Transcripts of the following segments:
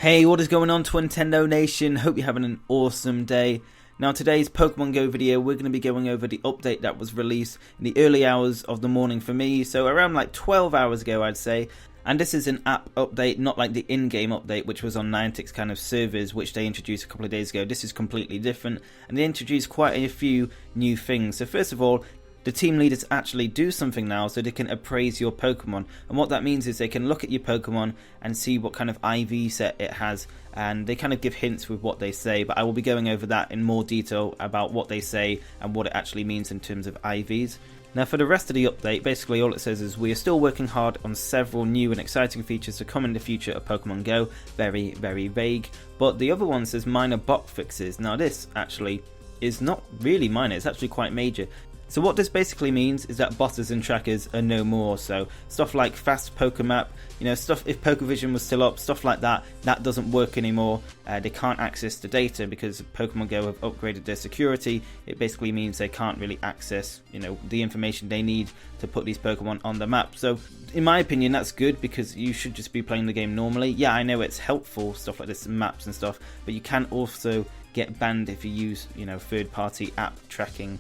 Hey, what is going on, Twintendo Nation? Hope you're having an awesome day. Now, today's Pokemon Go video, we're going to be going over the update that was released in the early hours of the morning for me, so around like 12 hours ago, I'd say. And this is an app update, not like the in-game update, which was on Niantic's kind of servers, which they introduced a couple of days ago. This is completely different, and they introduced quite a few new things. So first of all, the team leaders actually do something now so they can appraise your Pokemon, and what that means is they can look at your Pokemon and see what kind of IV set it has, and they kind of give hints with what they say, but I will be going over that in more detail about what they say and what it actually means in terms of IVs. Now for the rest of the update, basically all it says is we are still working hard on several new and exciting features to come in the future of Pokemon Go. Very, very vague. But the other one says minor bug fixes. Now this actually is not really minor, it's actually quite major. So what this basically means is that botters and trackers are no more, so stuff like fast Pokemap, stuff if Pokevision was still up, stuff like that, that doesn't work anymore. They can't access the data because Pokemon Go have upgraded their security. It basically means they can't really access, the information they need to put these Pokemon on the map. So in my opinion, that's good because you should just be playing the game normally. Yeah, I know it's helpful, stuff like this, maps and stuff, but you can also get banned if you use, third-party app tracking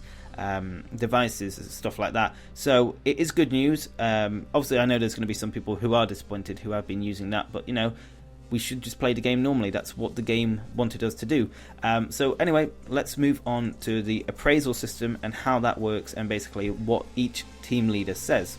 devices and stuff like that. So it is good news. Obviously I know there's going to be some people who are disappointed who have been using that, but we should just play the game normally. That's what the game wanted us to do. So anyway, let's move on to the appraisal system and how that works and basically what each team leader says.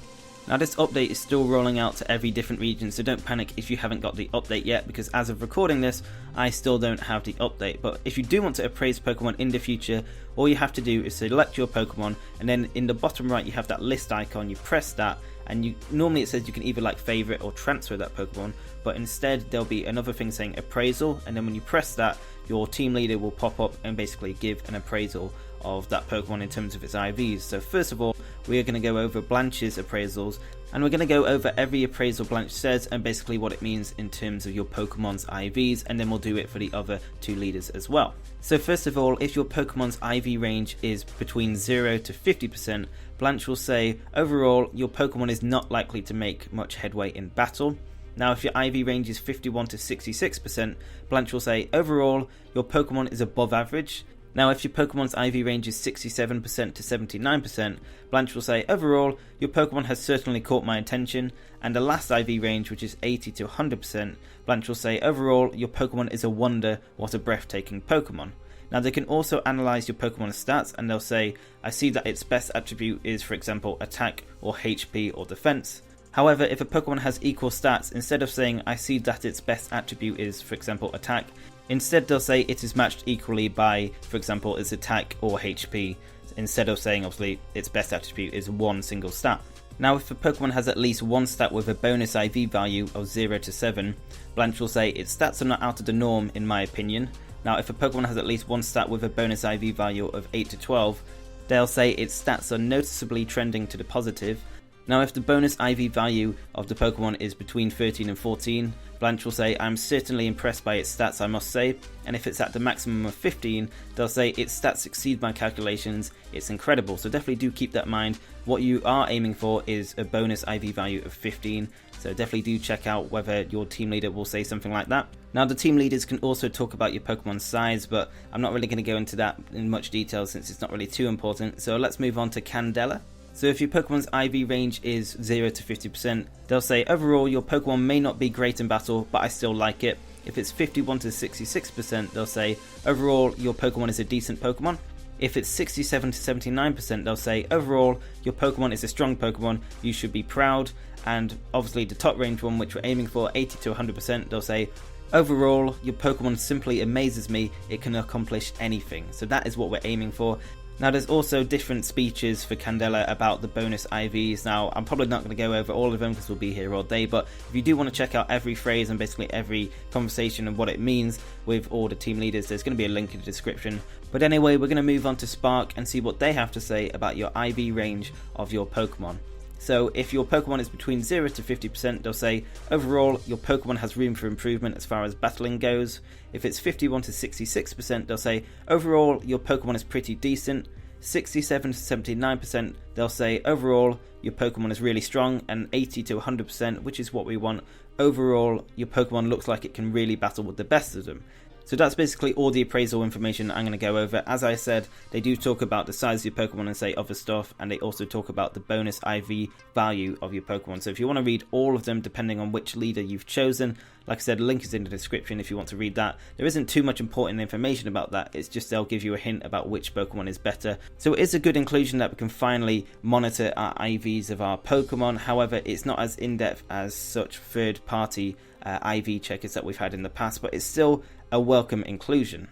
Now this update is still rolling out to every different region, so don't panic if you haven't got the update yet, because as of recording this, I still don't have the update. But if you do want to appraise Pokemon in the future, all you have to do is select your Pokemon, and then in the bottom right you have that list icon, you press that, and normally it says you can either like favorite or transfer that Pokemon, but instead there'll be another thing saying appraisal, and then when you press that, your team leader will pop up and basically give an appraisal of that Pokemon in terms of its IVs. So first of all, we are going to go over Blanche's appraisals, and we're going to go over every appraisal Blanche says and basically what it means in terms of your Pokemon's IVs, and then we'll do it for the other two leaders as well. So first of all, if your Pokemon's IV range is between 0 to 50%, Blanche will say, overall, your Pokemon is not likely to make much headway in battle. Now if your IV range is 51 to 66%, Blanche will say, overall, your Pokemon is above average. Now if your Pokemon's IV range is 67% to 79%, Blanche will say, overall, your Pokemon has certainly caught my attention. And the last IV range, which is 80 to 100%, Blanche will say, overall, your Pokemon is a wonder, what a breathtaking Pokemon. Now they can also analyze your Pokemon's stats, and they'll say, I see that its best attribute is, for example, attack or HP or defense. However, if a Pokemon has equal stats, instead of saying, I see that its best attribute is, for example, attack, instead they'll say it is matched equally by, for example, its attack or HP, instead of saying, obviously, its best attribute is one single stat. Now if a Pokemon has at least one stat with a bonus IV value of 0 to 7, Blanche will say its stats are not out of the norm in my opinion. Now if a Pokemon has at least one stat with a bonus IV value of 8 to 12, they'll say its stats are noticeably trending to the positive. Now if the bonus IV value of the Pokemon is between 13 and 14, Blanche will say, I'm certainly impressed by its stats, I must say. And if it's at the maximum of 15, they'll say its stats exceed my calculations, it's incredible. So definitely do keep that in mind. What you are aiming for is a bonus IV value of 15, so definitely do check out whether your team leader will say something like that. Now the team leaders can also talk about your Pokemon's size, but I'm not really going to go into that in much detail since it's not really too important. So let's move on to Candela. So if your Pokemon's IV range is 0 to 50%, they'll say, overall, your Pokemon may not be great in battle, but I still like it. If it's 51 to 66%, they'll say, overall, your Pokemon is a decent Pokemon. If it's 67 to 79%, they'll say, overall, your Pokemon is a strong Pokemon, you should be proud. And obviously the top range one, which we're aiming for, 80 to 100%, they'll say, overall, your Pokemon simply amazes me, it can accomplish anything. So that is what we're aiming for. Now there's also different speeches for Candela about the bonus IVs. Now I'm probably not going to go over all of them because we'll be here all day, but if you do want to check out every phrase and basically every conversation and what it means with all the team leaders, there's going to be a link in the description. But anyway, we're going to move on to Spark and see what they have to say about your IV range of your Pokemon. So if your Pokemon is between 0 to 50%, they'll say, overall, your Pokemon has room for improvement as far as battling goes. If it's 51 to 66%, they'll say, overall, your Pokemon is pretty decent. 67 to 79%, they'll say, overall, your Pokemon is really strong. And 80 to 100%, which is what we want, overall your Pokemon looks like it can really battle with the best of them. So that's basically all the appraisal information I'm going to go over. As I said, they do talk about the size of your Pokemon and say other stuff, and they also talk about the bonus IV value of your Pokemon. So if you want to read all of them, depending on which leader you've chosen, like I said, the link is in the description if you want to read that. There isn't too much important information about that, it's just they'll give you a hint about which Pokemon is better. So it is a good inclusion that we can finally monitor our IVs of our Pokemon. However, it's not as in-depth as such third-party IV checkers that we've had in the past, but it's still a welcome inclusion.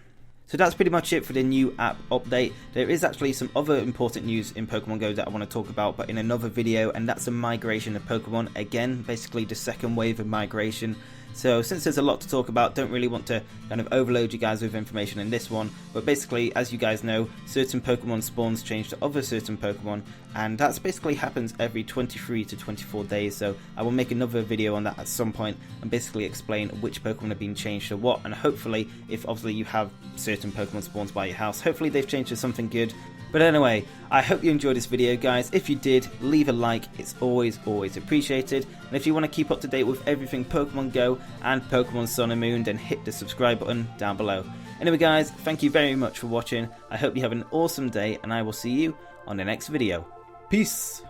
So that's pretty much it for the new app update. There is actually some other important news in Pokemon Go that I want to talk about, but in another video, and that's a migration of Pokemon. Again, basically the second wave of migration. So since there's a lot to talk about, don't really want to kind of overload you guys with information in this one, but basically, as you guys know, certain Pokemon spawns change to other certain Pokemon, and that's basically happens every 23 to 24 days, so I will make another video on that at some point and basically explain which Pokemon have been changed to what, and hopefully, if obviously you have certain Pokemon spawns by your house, hopefully they've changed to something good. But anyway, I hope you enjoyed this video, guys. If you did, leave a like, it's always appreciated. And if you want to keep up to date with everything Pokemon Go and Pokemon Sun and Moon, then hit the subscribe button down below. Anyway guys, thank you very much for watching. I hope you have an awesome day, and I will see you on the next video. Peace!